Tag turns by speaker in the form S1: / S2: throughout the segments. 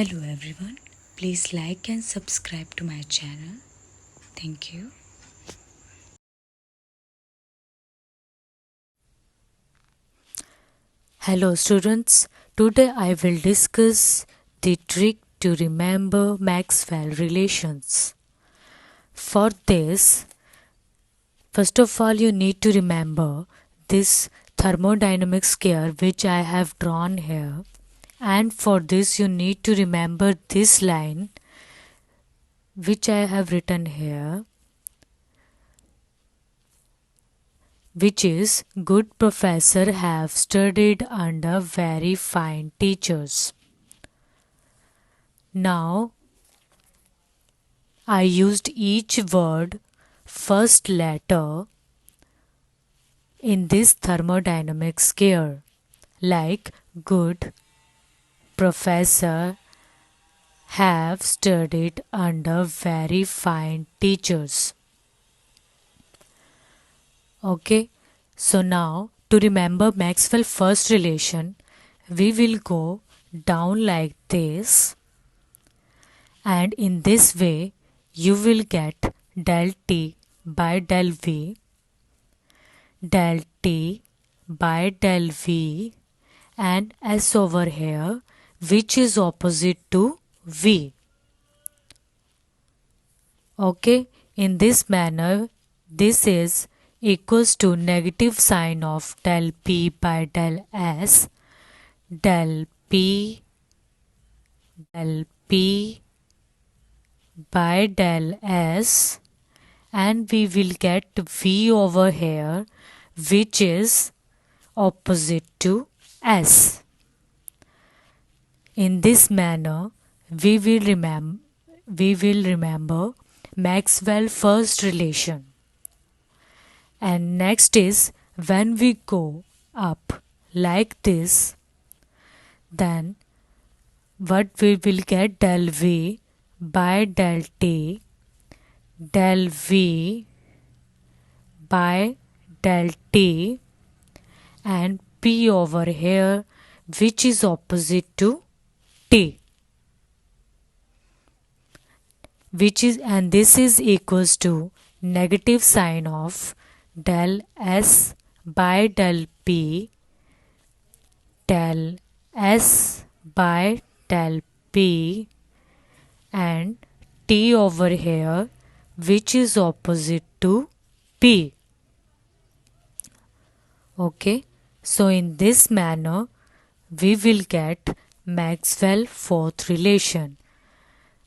S1: Hello everyone, please like and subscribe to my channel. Thank you.
S2: Hello students, today I will discuss the trick to remember Maxwell relations. For this, first of all you need to remember this thermodynamic sphere which I have drawn here, and for this you need to remember this line which I have written here, which is good professor have studied under very fine teachers. Now I used each word first letter in this thermodynamic scale, like good, professor, have studied under very fine teachers. Okay, so now to remember Maxwell first relation, we will go down like this, and in this way you will get del T by del V, del T by del V, and S over here, which is opposite to V. Okay, in this manner, this is equals to negative sign of del P by del S, del P by del S, and we will get V over here, which is opposite to S. In this manner, we will remember Maxwell first relation. And next is when we go up like this, then what we will get del V by del T, del V by del T, and P over here, which is opposite to T, which is, and this is equals to negative sign of del S by del P, del S by del P, and T over here, which is opposite to P. Okay, so in this manner we will get Maxwell fourth relation.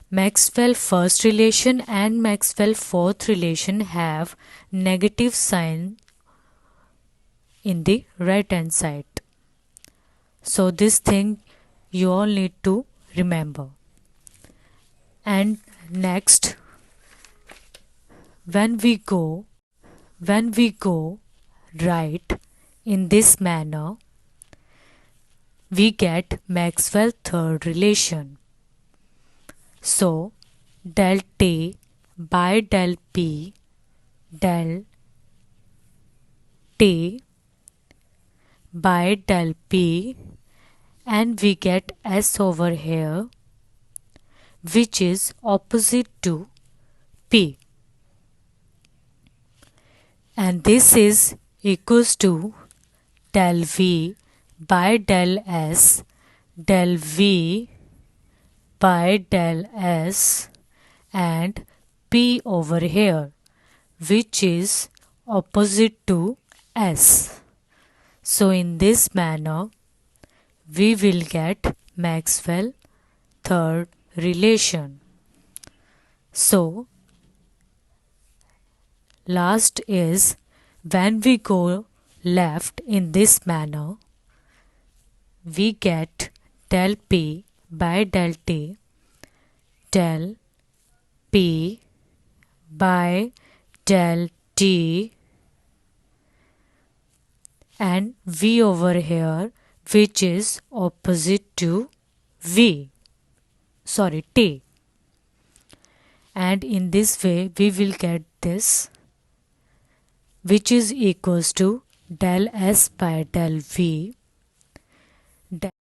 S2: Maxwell first relation and Maxwell fourth relation have negative sign in the right hand side. So this thing you all need to remember. And next, when we go right in this manner, we get Maxwell third relation. So del T by del P, del T by del P, and we get S over here, which is opposite to P, and this is equals to del V by del S, del V by del S, and P over here, which is opposite to S. So in this manner we will get Maxwell third relation. So last is when we go left in this manner, we get del P by del T, del P by del T, and V over here, which is opposite to T, and in this way we will get this, which is equals to del S by del V,